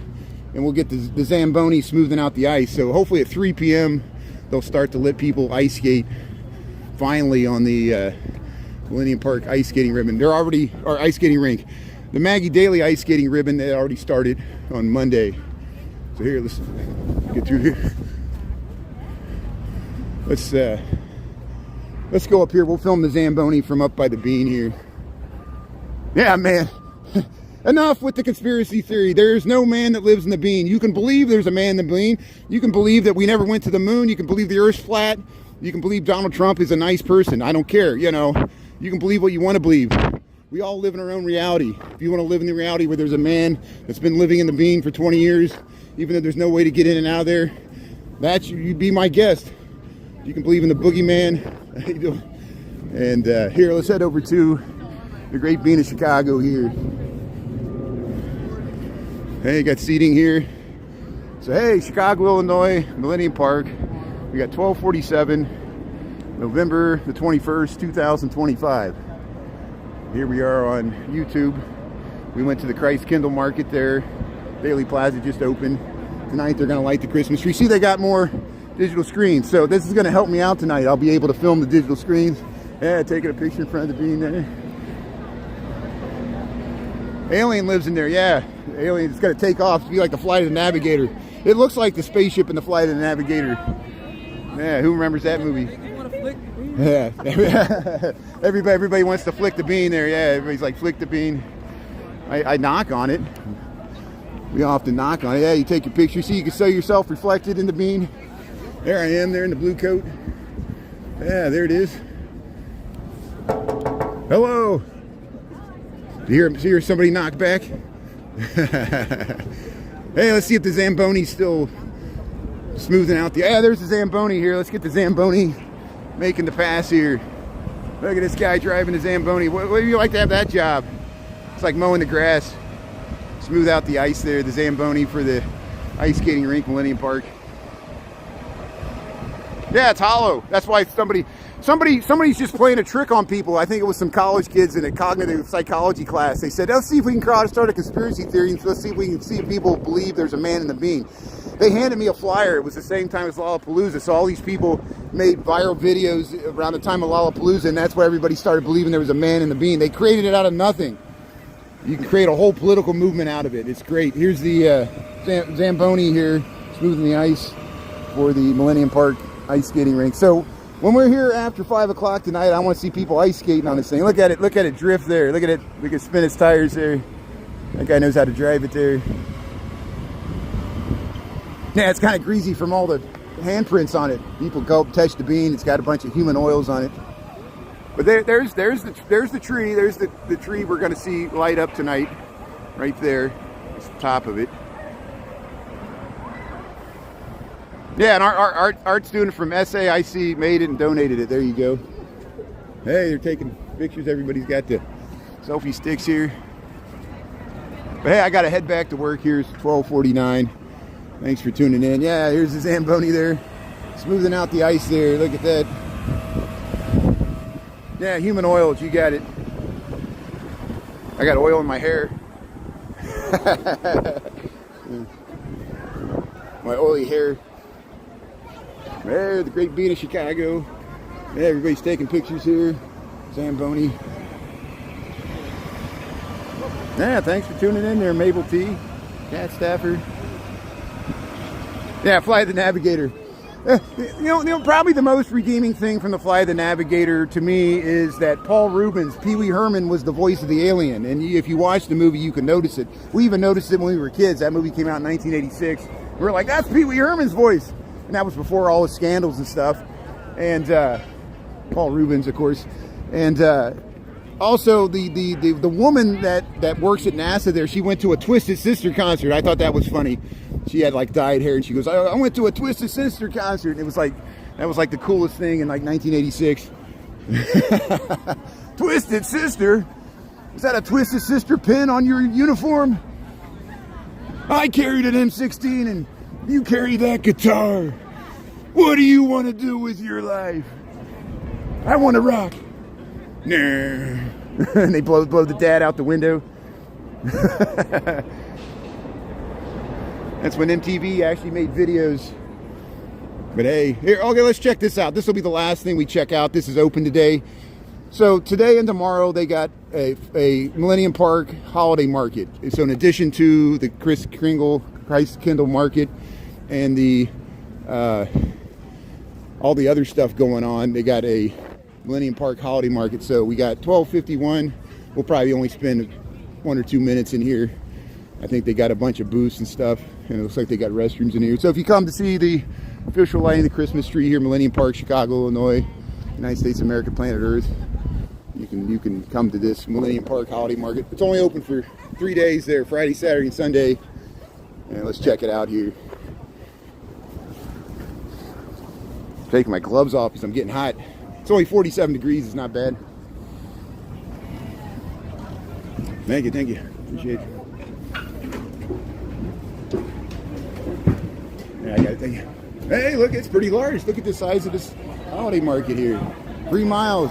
[SPEAKER 1] and we'll get the Zamboni smoothing out the ice. So hopefully at 3 p.m. they'll start to let people ice skate finally on the Millennium Park ice skating ribbon. They're already, or ice skating rink. The Maggie Dayley ice skating ribbon, they already started on Monday. So here, let's get through here. Let's go up here. We'll film the Zamboni from up by the bean here. Yeah, man. Enough with the conspiracy theory. There's no man that lives in the bean. You can believe there's a man in the bean. You can believe that we never went to the moon. You can believe the Earth's flat. You can believe Donald Trump is a nice person. I don't care. You know, you can believe what you want to believe. We all live in our own reality. If you want to live in the reality where there's a man that's been living in the bean for 20 years, even though there's no way to get in and out of there, you'd be my guest. You can believe in the boogeyman. How you doing? And here, let's head over to the Great Bean of Chicago here. Hey, got seating here. So hey, Chicago, Illinois, Millennium Park. We got 1247, November the 21st, 2025. Here we are on YouTube. We went to the Christkindl market there. Dayley Plaza just opened. Tonight they're gonna light the Christmas tree. See, they got more digital screens. So this is gonna help me out tonight. I'll be able to film the digital screens. Yeah, taking a picture in front of the bean there. Alien lives in there, yeah. Alien is gonna take off to be like the Flight of the Navigator. It looks like the spaceship in the Flight of the Navigator. Yeah, who remembers that movie? Yeah, everybody wants to flick the bean there. Yeah, everybody's like, flick the bean. I knock on it. We often knock on it. Yeah, you take your picture. See, you can see yourself reflected in the bean. There I am, there in the blue coat. Yeah, there it is. Hello. Do you hear somebody knock back? Hey, let's see if the Zamboni's still smoothing out the. Yeah, there's the Zamboni here. Let's get the Zamboni making the pass here. Look at this guy driving the Zamboni. What do you like to have that job? It's like mowing the grass. Smooth out the ice there. The Zamboni for the ice skating rink, Millennium Park. Yeah, it's hollow. That's why somebody's just playing a trick on people. I think it was some college kids in a cognitive psychology class. They said, let's see if we can start a conspiracy theory and let's see if we can see if people believe there's a man in the bean. They handed me a flyer. It was the same time as Lollapalooza. So all these people made viral videos around the time of Lollapalooza, and that's why everybody started believing there was a man in the bean. They created it out of nothing. You can create a whole political movement out of it. It's great. Here's the Zamboni here, smoothing the ice for the Millennium Park ice skating rink. So when we're here after 5 o'clock tonight, I want to see people ice skating on this thing. Look at it drift there. Look at it. We can spin its tires there. That guy knows how to drive it there. Yeah, it's kind of greasy from all the handprints on it. People go touch the bean. It's got a bunch of human oils on it. But there's the tree. There's the tree we're going to see light up tonight, right there. It's the top of it. Yeah, and our art student from SAIC made it and donated it. There you go. Hey, they're taking pictures. Everybody's got the selfie sticks here. But hey, I got to head back to work here. It's 12:49. Thanks for tuning in. Yeah, here's the Zamboni there. Smoothing out the ice there. Look at that. Yeah, human oils. You got it. I got oil in my hair. My oily hair. There, the Great Bean of Chicago. Yeah, everybody's taking pictures here. Zamboni. Yeah, thanks for tuning in there, Mabel T. Cat Stafford. Yeah, Fly the Navigator. You know, probably the most redeeming thing from the Fly the Navigator to me is that Paul Rubens, Pee Wee Herman, was the voice of the alien. And if you watch the movie, you can notice it. We even noticed it when we were kids. That movie came out in 1986. We were like, that's Pee Wee Herman's voice. And that was before all the scandals and stuff. And Paul Rubens, of course. And also the woman that works at NASA there, she went to a Twisted Sister concert. I thought that was funny. She had like dyed hair and she goes, I went to a Twisted Sister concert. And it was like, that was like the coolest thing in like 1986. Twisted Sister? Is that a Twisted Sister pin on your uniform? I carried an M16 and you carry that guitar. What do you want to do with your life? I want to rock. Nah. And they blow the dad out the window. That's when MTV actually made videos. But hey, here, okay, let's check this out. This will be the last thing we check out. This is open today. So today and tomorrow they got a Millennium Park holiday market. So in addition to the Christkindl market and the all the other stuff going on, they got a Millennium Park holiday market. So we got 12:51. We'll probably only spend 1 or 2 minutes in here. I think they got a bunch of booths and stuff, and it looks like they got restrooms in here. So if you come to see the official lighting of the Christmas tree here, Millennium Park, Chicago, Illinois, United States of America, planet Earth, you can come to this Millennium Park holiday market. It's only open for 3 days there, Friday, Saturday, and Sunday. And let's check it out here. Taking my gloves off because I'm getting hot. It's only 47 degrees. It's not bad. Thank you. Appreciate it. Yeah, I got it. Thank you. Hey, look, it's pretty large. Look at the size of this holiday market here. 3 miles.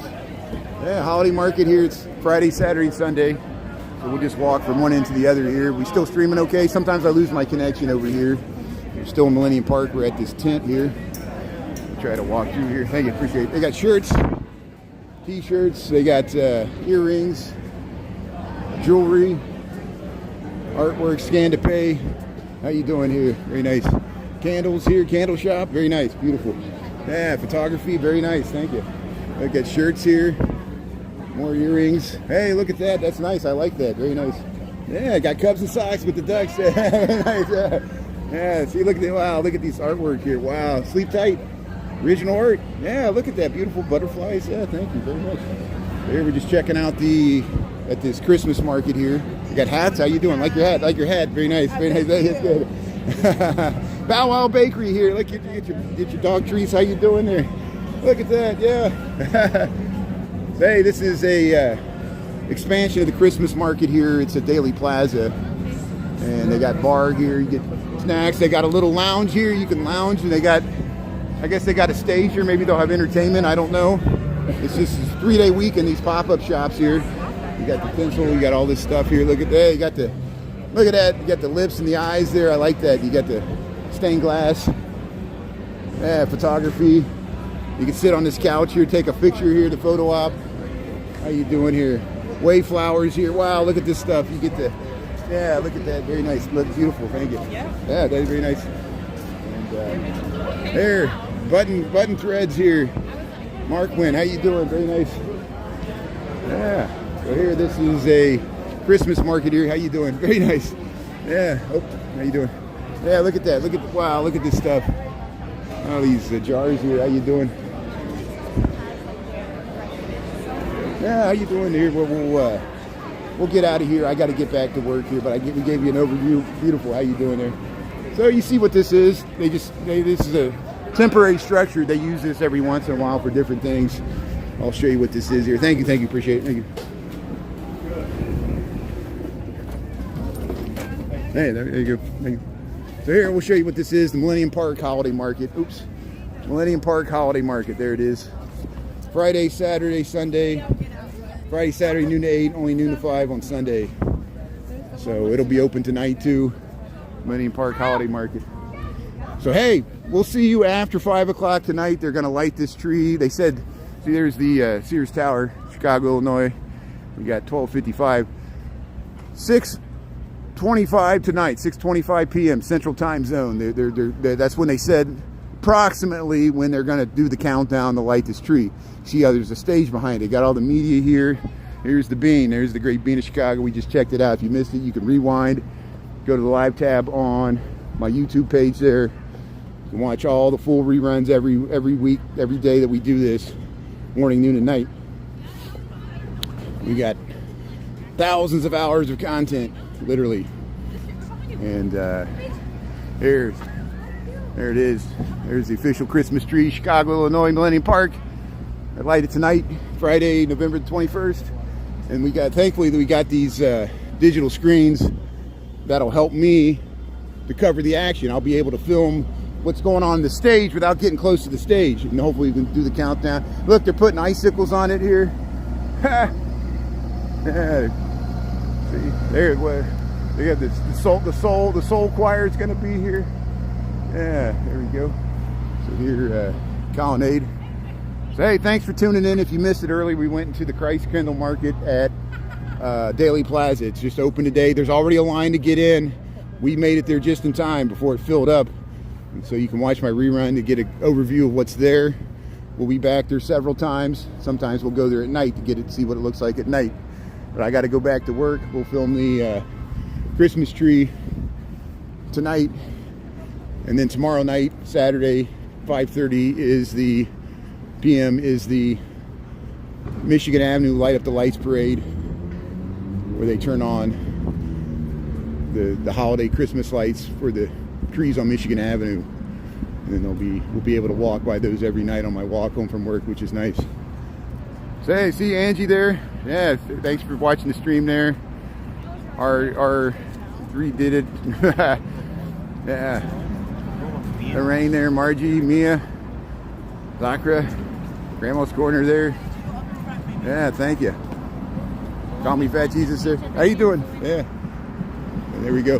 [SPEAKER 1] Yeah, holiday market here. It's Friday, Saturday, Sunday. So we'll just walk from one end to the other here. We still streaming okay? Sometimes I lose my connection over here. We're still in Millennium Park. We're at this tent here. Try to walk through here. Thank you, appreciate it. They got shirts, t-shirts, they got earrings, jewelry, artwork, scan to pay. How you doing here? Very nice. Candles here, candle shop, very nice, beautiful. Yeah, photography, very nice, thank you. Look at shirts here, more earrings. Hey, look at that, that's nice, I like that, very nice. Yeah, got cups and socks with the ducks. Very nice. Yeah, see, look at wow, look at these artwork here. Wow, sleep tight. Original art. Yeah, look at that. Beautiful butterflies. Yeah, thank you very much. Here, we're just checking out at this Christmas market here. You got hats? How you doing? Like your hat. Like your hat. Very nice. Very nice. That's good. Bow Wow Bakery here. Look, get your dog treats. How you doing there? Look at that. Yeah. Hey, this is a expansion of the Christmas market here. It's at Dayley Plaza. And they got bar here. You get snacks. They got a little lounge here. You can lounge. And they got I guess they got a stage here. Maybe they'll have entertainment. I don't know. It's just a 3-day week in these pop-up shops here. You got the pencil. You got all this stuff here. Look at that. You got the, look at that. You got the lips and the eyes there. I like that. You got the stained glass. Yeah, photography. You can sit on this couch here, take a picture here, the photo op. How you doing here? Wave flowers here. Wow, look at this stuff. You get the, yeah, look at that. Very nice. Look beautiful. Thank you. Yeah, that is very nice. And there, button threads here. Markwin, how you doing? Very nice. Yeah. So here, this is a Christmas market here. How you doing? Very nice. Yeah. Oh, how you doing? Yeah, look at that. Look at, wow, look at this stuff. All these jars here. How you doing? Yeah, how you doing here? We'll get out of here. I got to get back to work here, but we gave you an overview. Beautiful. How you doing there? So you see what this is? This is a temporary structure. They use this every once in a while for different things. I'll show you what this is here. Thank you, appreciate it. Thank you. Hey, there you go. Thank you. So here we'll show you what this is, the Millennium Park Holiday Market. Oops. Millennium Park Holiday Market. There it is. Friday, Saturday, Sunday. Friday, Saturday, noon to 8, only noon to 5 on Sunday. So it'll be open tonight too. Millennium Park Holiday Market. So hey, we'll see you after 5 o'clock tonight. They're gonna light this tree. They said, see, there's the Sears Tower, Chicago, Illinois. We got 12:55. 6:25 tonight, 6:25 p.m. Central Time Zone. That's when they said approximately when they're gonna do the countdown to light this tree. See how there's a stage behind it. Got all the media here. Here's the bean. There's the Great Bean of Chicago. We just checked it out. If you missed it, you can rewind. Go to the live tab on my YouTube page there. You can watch all the full reruns every week, every day that we do this, morning, noon, and night. We got thousands of hours of content, literally. And there it is. There's the official Christmas tree, Chicago, Illinois, Millennium Park. I light it tonight, Friday, November 21st. And we got, thankfully, we got these digital screens that'll help me to cover the action. I'll be able to film what's going on the stage without getting close to the stage. And hopefully we can do the countdown. Look, they're putting icicles on it here. Yeah. See, there, they have this, the soul choir is going to be here. Yeah, there we go. So here, colonnade. So hey, thanks for tuning in. If you missed it early, we went into the Christkindl market at Dayley Plaza. It's just open today. There's already a line to get in. We made it there just in time before it filled up. And so you can watch my rerun to get an overview of what's there. We'll be back there several times. Sometimes we'll go there at night to see what it looks like at night. But I got to go back to work. We'll film the Christmas tree tonight. And then tomorrow night, Saturday, 5:30 p.m. is the Michigan Avenue Light Up the Lights Parade, where they turn on the holiday Christmas lights for the trees on Michigan Avenue. And then we'll be able to walk by those every night on my walk home from work, which is nice. So hey, see Angie there? Yeah, thanks for watching the stream there. Our redid it. Yeah. Lorraine there, Margie, Mia, Zakra, Grandma's Corner there. Yeah, thank you. Call me Fat Jesus there. How you doing? Yeah. And there we go.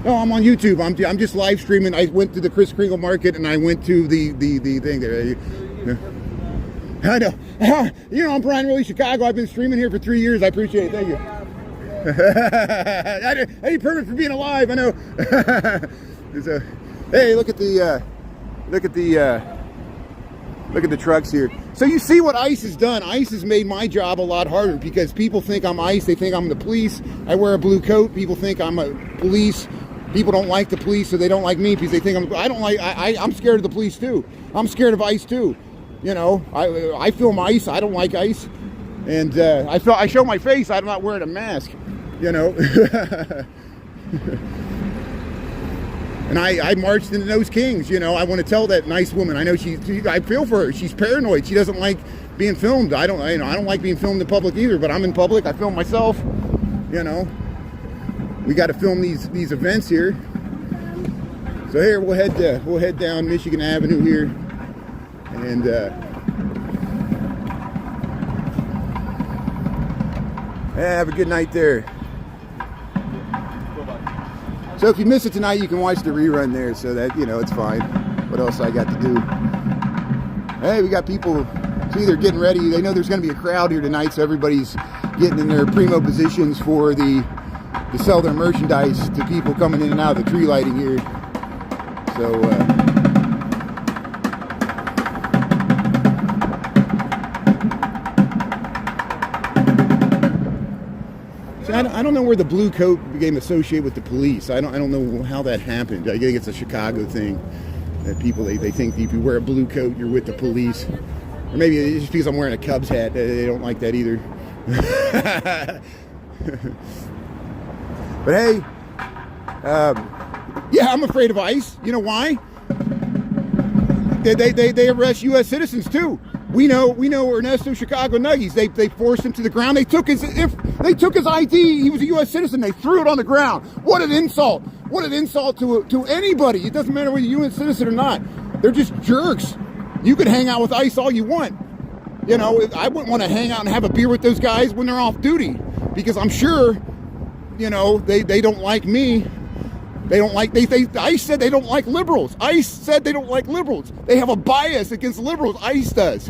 [SPEAKER 1] No, I'm on YouTube. I'm just live streaming. I went to the Christkindl market and I went to the thing there. Yeah. I know. You know, I'm Brian Really Chicago. I've been streaming here for 3 years. I appreciate it. Thank you. I need permit for being alive. I know. So, hey, look at the trucks here. So you see what ICE has done. ICE has made my job a lot harder because people think I'm ICE. They think I'm the police. I wear a blue coat. People think I'm a police. People don't like the police, so they don't like me because they think I'm scared of the police too. I'm scared of ICE too. You know, I film ICE. I don't like ICE. And I show my face. I'm not wearing a mask, you know. And I marched into those Kings, you know. I want to tell that nice woman. I know I feel for her. She's paranoid. She doesn't like being filmed. I don't like being filmed in public either. But I'm in public. I film myself. You know. We got to film these events here. So here we'll head down Michigan Avenue here. And have a good night there. So if you miss it tonight, you can watch the rerun there, so that, you know, it's fine. What else I got to do? Hey, we got people, see, they're getting ready. They know there's going to be a crowd here tonight, so everybody's getting in their primo positions for to sell their merchandise to people coming in and out of the tree lighting here. So, I don't know where the blue coat became associated with the police. I don't know how that happened. I think it's a Chicago thing that people they think if you wear a blue coat you're with the police, or maybe it's just because I'm wearing a Cubs hat. They don't like that either. But hey, yeah, I'm afraid of ICE. You know why? They arrest U.S. citizens too. We know Ernesto Chicago Nuggies. They forced him to the ground. They took his ID. He was a U.S. citizen. They threw it on the ground. What an insult! What an insult to anybody. It doesn't matter whether you're a U.S. citizen or not. They're just jerks. You could hang out with ICE all you want. You know, I wouldn't want to hang out and have a beer with those guys when they're off duty, because I'm sure, you know, they don't like me. They don't like, ICE said they don't like liberals. ICE said they don't like liberals. They have a bias against liberals. ICE does.